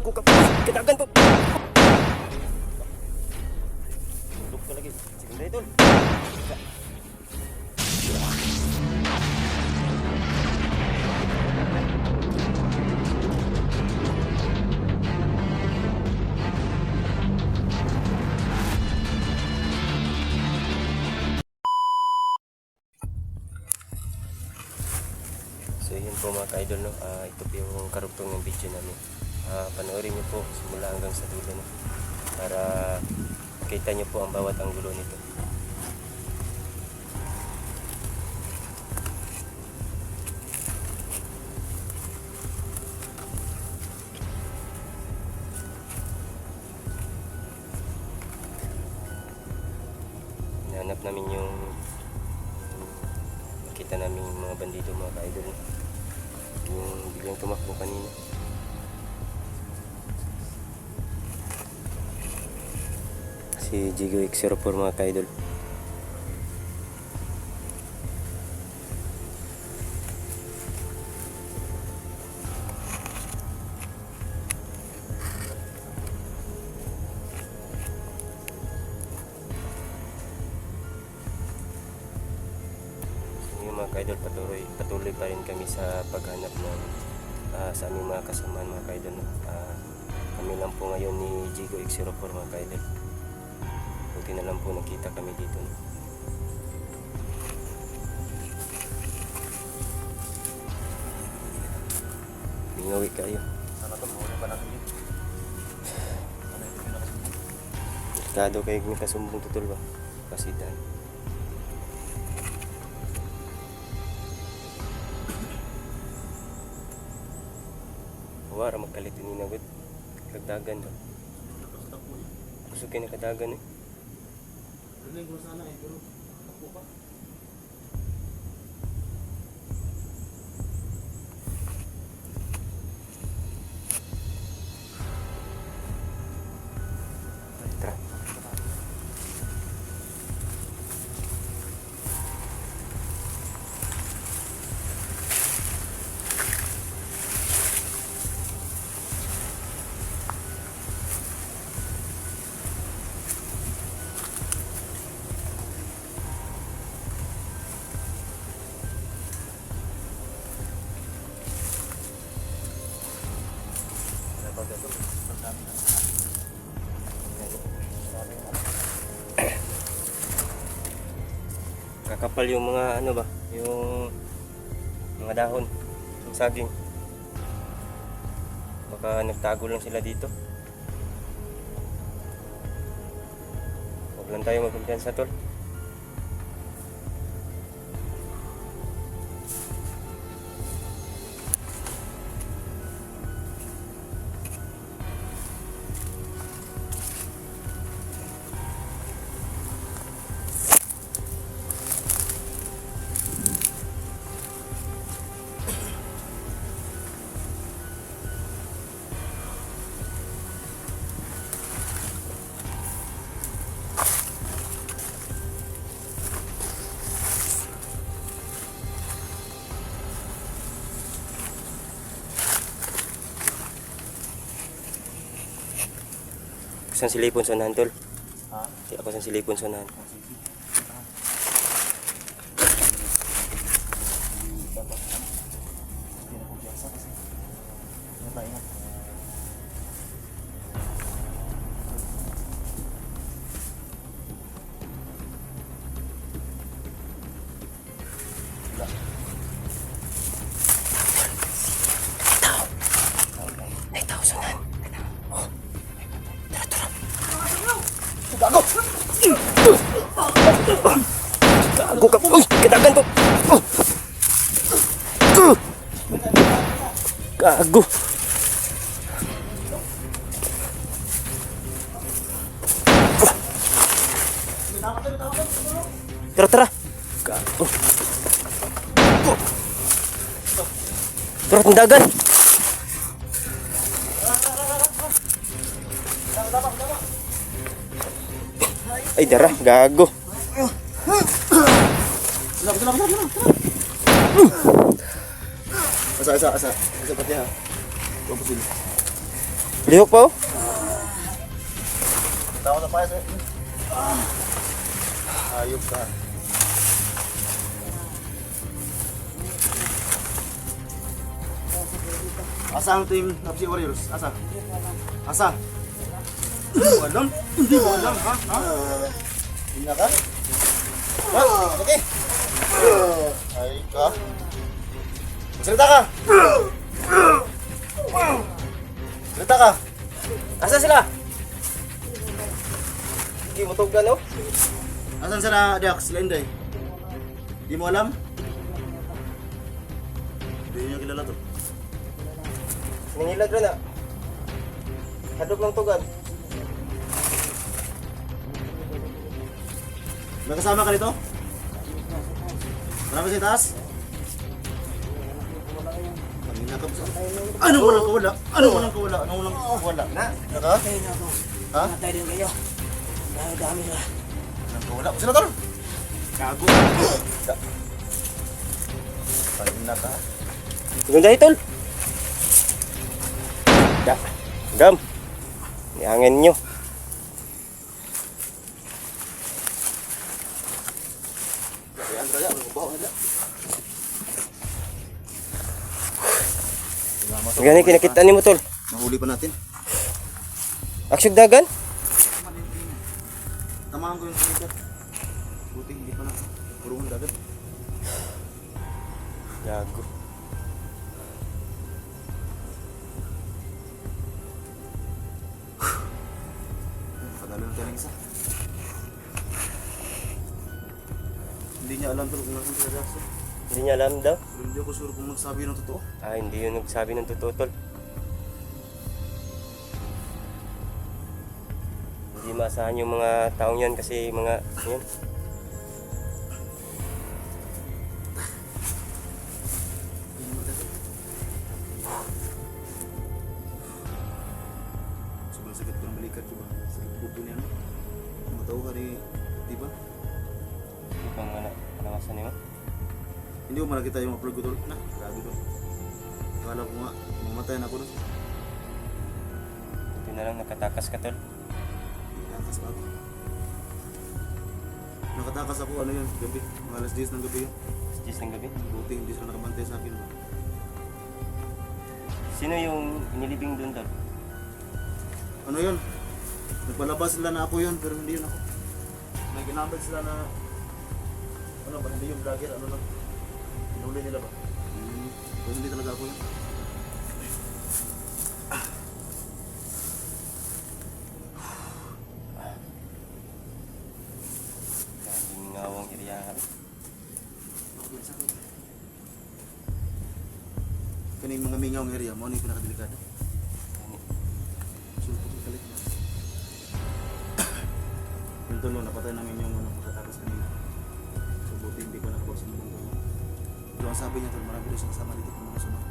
Gago ka. Kadagan po. Tulog ka lagi. Sige na ito. So yun po mga ka-idol, no? Ito po yung karugtong ng video namin. Panoorin nyo po simula hanggang sa dulo, no? Para makita nyo po ang bawat anggulo nito. Hinahanap namin yung nakita namin yung mga bandido mga ka-idol, no? Yung biglang tumakbo kanina. Si Jigo X04 mga ka-idol. Mga ka-idol, patuloy pa rin kami sa paghanap ng sa aming mga kasamaan mga ka-idol, no? Kami lang po ngayon ni Jigo X04 mga ka-idol. Buti na lang po nakita kami dito, no? Bingawi kayo. Sana ito, mahuli pa natin dito. Ano ito yung nakasumbong? Delikado kayo may kasumbong tutol ba? Kasidan. Wara magkalit ni nagod kagdagan ba? Kusog kayo na kadagan eh. Ano yung sana eh, pero takbo pa. Tara. Kakapal yung mga ano ba, yung mga dahon ng saging. Baka nagtago lang sila dito. Huwag lang tayo magkumpiyansa tol. Saan silipon sonahan tol? Ha? Ako saan silipon sonahan. Hindi na kumpiyansa kasi. Ano tayo na? Ay, tao sonahan. Oh. Tara. Gago! Gago ka! Uy! Kadagan po! Gago! Tara! Gago! Tara, tindagan! Ay, dara, gago. Asa pati ha. Ito po sila. Lihok pa oh. Tawag na pa sir. Ayop ka. Asa ang team FC Warriors? Asa? Asa? Walang? Hindi mo alam, ha? Ha? Hindi na ka? Ha? Okay. Ay ka. Magsalita ka! Salita ka! Asa sila? Hindi mo tog no? Asan sila, Dax? Sila Inday? Di mo alam? Hindi niyo kilala to. Nangilag rin na. Hadlok ng tugan. Nakasama ka nito? Marami sa taas? Ano walang kawala? Ano walang kawala? Ano walang kawala? Naka? Ha? Matay din kayo. Dahil dami na. Walang kawala? Sino tol? Gago. Pagina ka. Ganda itol. Ya. Gam. Iangin nyo. Ayan kaya, magbabaw na. Gani kinakita ni mo tol. Nahuli pa natin. Aksyon dagan. Tamahan ko yung sniper. Buti hindi pa na. Purungan dagat. Gago. Padalo na tayo ng isa. Hindi niya alam tol kung nasan sila Jackson. Hindi niya alam daw. Pero hindi ako sure kung magsabi ng totoo. Hindi yun nagsabi ng totoo tol. Hindi maasahan yung mga taong yan kasi mga yan. Sobrang sakit ko ng balikat ko ba? Sakit bubo niya no? Matawa ka rin, di ba? Hindi pang nalawasan niyo. Hindi ko malakita yung upload ko tol. Na, grabe tol. Akala ko nga, mamatay na ako doon. Buti na lang nakatakas ka tol. Nakatakas pa ako. Nakatakas ako, ano yun, gabi. Mga alas 10 ng gabi yun. 10 ng gabi. Buti hindi sila nakabantay sa akin. Sino yung inilibing doon tol? Ano yun? Nagpalabas sila na ako yun, pero hindi yun ako. May ginamit sila na ano ba, hindi yung vlogger, ano lang. Pinuli nila ba? Pero hindi talaga ako yun. Daming ngawang iriyahan. Okay, sakit. Kaning mga mingawang area mo, ano yung pinakadelikado? Sulpot yung kalit na. Yung tulo, napatay namin yung ano, makatakas kanina. So buti hindi ko nakuha sa mga tulo. Pero ang sabi niya tol, marami doon siyang kasama dito kung mga sunod.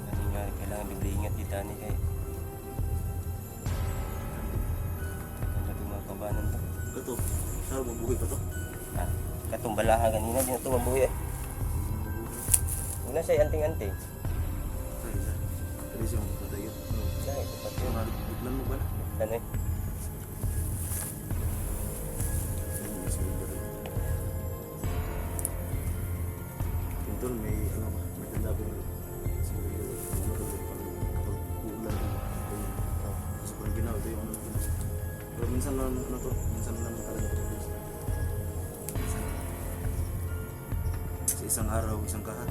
Ano nga, kailangan doble ingat dito ni kay ang labi mga kabanan to. Ito, saan mabuhay pa to? Katumbalaha kanina, di na ito mabuhi eh. Una siya anting-anting. Kali siya magpatay yun. Nah, ito pati Kaya biglan mo ba na? ano eh. Tol, may ano ba? May tanda ko siguro ano to, pag-uulan sobrang ginaw ito yung ano ginaw. Pero minsan lang ano to, minsan lang talaga ito. Minsan. Sa isang araw, isang kahat.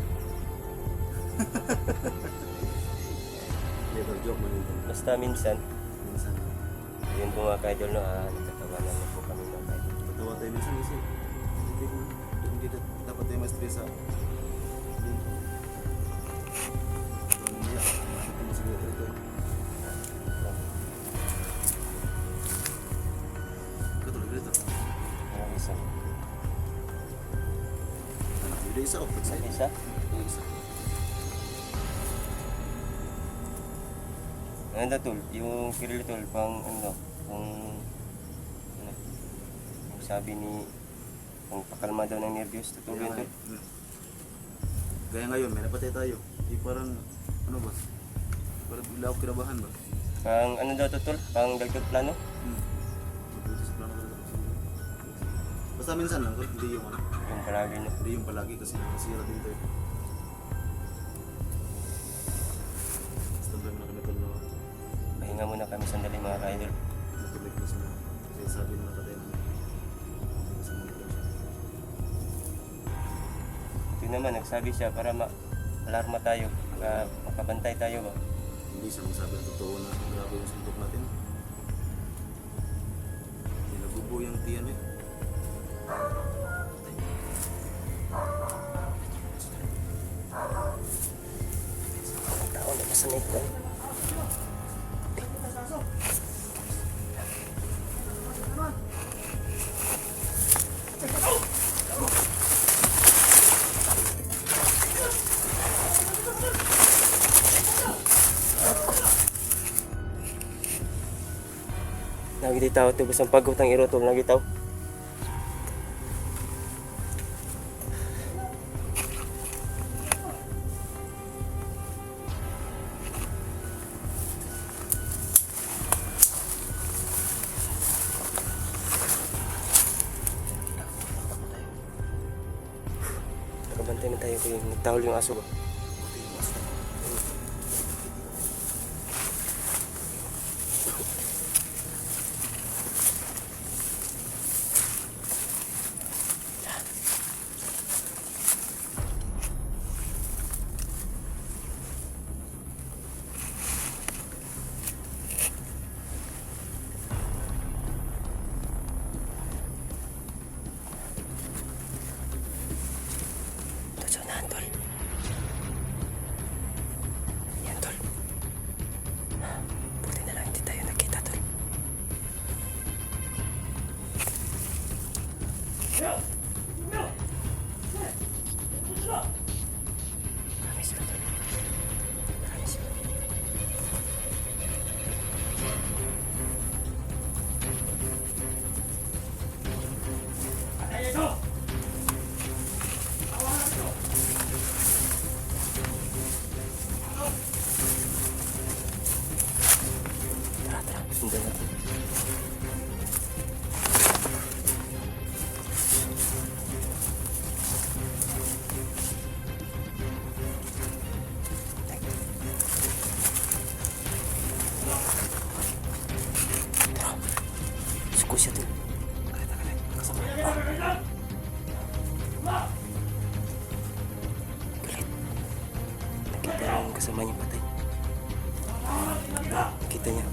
Never joke man yun. Basta minsan, Minsan. yun po mga kaidol no, nagtatawanan na po kami mga kaidol. Tatawa tayo minsan kasi hindi dapat tayo ma-stress sa Isa. isa o pag Isa? isa. Ano na tol? Yung Kiril tol, pang ano, kung ano, yung sabi ni kung pakalma daw ng nervyos, totoo yun tol? Gaya ngayon, may napatay tayo. Di parang, ano ba? Para bila ako kinabahan ba? Pang ano daw to tol? Pang dagdag plano? Mabuti sa plano talaga. Basta minsan lang, tol. Hindi yung ano. Yung palagi no. Hindi yung palagi kasi nasira din tayo. Basta lang na kami tol na Pahinga muna kami sandali mga ka-idol. natubig na sila. Kasi sabi ng tatay namin. Kasi monitor siya. Ito naman, nagsabi siya para alarma tayo. Makabantay tayo ba? Hindi siya magsabi ang totoo na grabe yung suntok natin. Hindi nagubo yung tiyan niya. Ang tao na masanay ko. Nagitaw ito basang pagutang irotol nagitaw. Nakabantay na tayo kung nagtahol yung aso ba? Tutunan tol. Yan tol. Buti na lang hindi tayo nakita tol. Marami sila tol. Marami sila. Tara, tara. Sundan natin. Tara. Suko siya dun. Kasama. Galit. Nakita yung kasama niya patay. Nakita niya.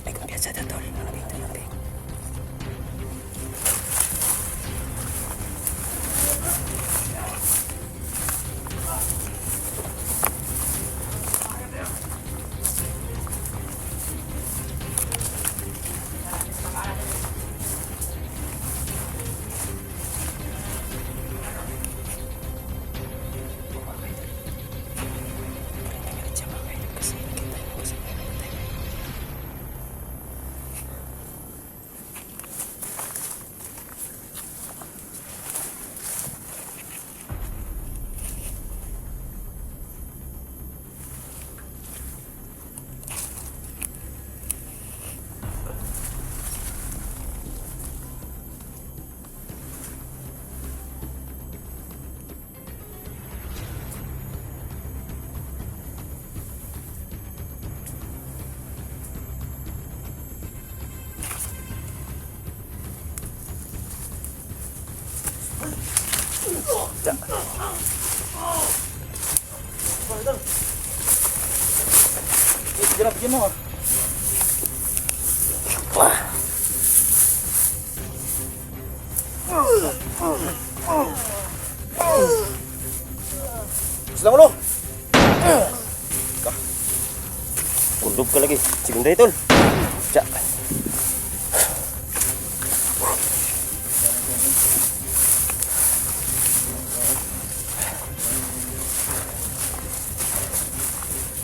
May kumpiyansa na tol. Nakita natin. Galit siya mga kaidol kasi nakita yung kasama niya patay. Jangan bikin mo. Sudah ulo. Tulog ka lagi. Sige tol. Tsa.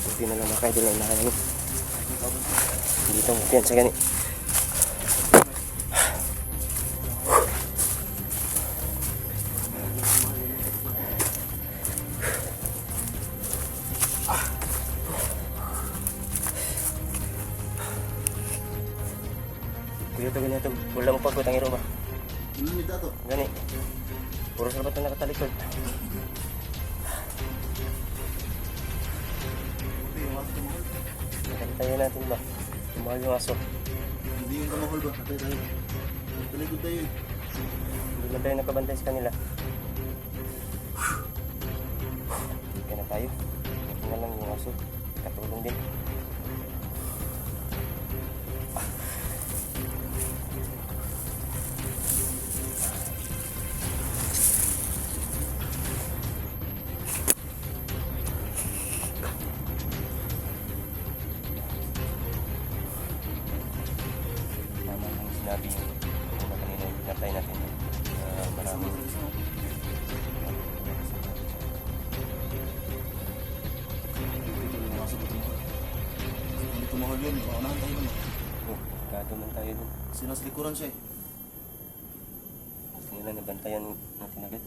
Buti na lang mga kaidol na inahanin. Hindi itong piyansa gani. Kuya to ganito. Wala mo pagod ang iro ba? Inunit na to. Gani. Puro salamat na nakatalikod. Hindi, yung aso tumahol. Nakantayin natin ba? Tumahal yung aso. Hindi yung tumahol ba? Atay tayo. Talikod tayo eh. Hindi na tayo nakabantay sa kanila. Hindi na tayo. Ito na lang yung aso. Katulong din. Tama lang sinabi yung una kanina yung pinatay natin. Marami. Yung aso ba tumahol? Hindi tumahol yun. Maunahan tayo ba? Oh, delikado man tayo dun. Kasi nasa likuran siya eh. Gusto nila nabantayan natin agad.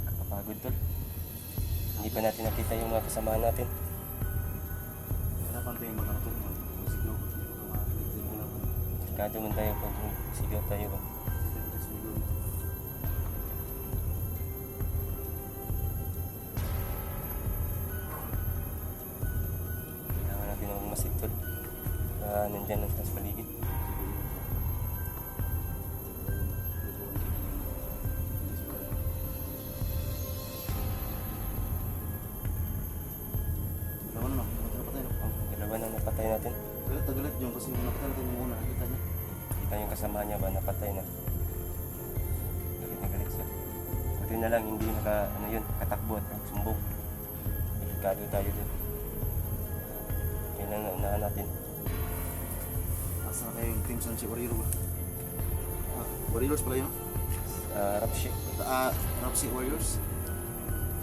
Kakapagod tol. Hindi pa natin nakita yung mga kasamahan natin. Harapan tayo yung mga ito. Sigaw. Delikado man tayo pag sigaw tayo ba. Kailangan natin ng masid tol. Nandyan lang sa paligid. Dalawa na lang. Matira pa tayo. Dalawa na napatay natin. Tagalit yung kasi yung nakita natin yung una. Nakita niya. Kita yung kasama niya ba napatay na. Galit na galit siya. Buti na lang hindi katakbo at sumbong. Delikado tayo din. Kailangan unahan natin. Asa kayo yung team Sanchi Warrior ba? Warriors pala yun? Rapshi. Rapsi Warriors.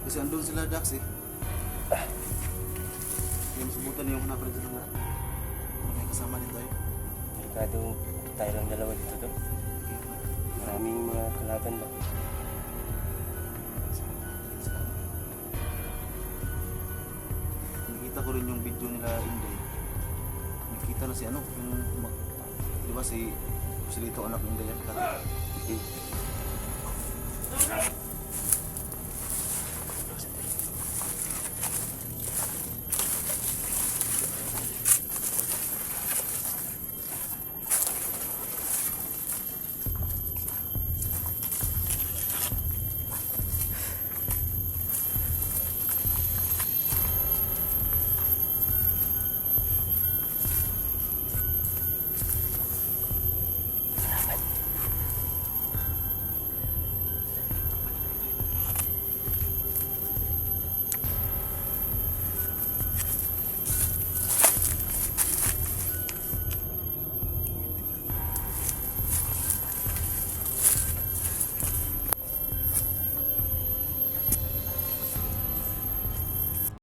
Kasi andun sila Dax eh. Yung subutan yung hanapin dito nga. May kasama din tayo. Delikado tayo lang dalawa dito to. Maraming mga kalaban ba? Nakita ko rin yung video nila Inday. Nakita na si ano, yung di ba si Lito anak ng Inday yan dati.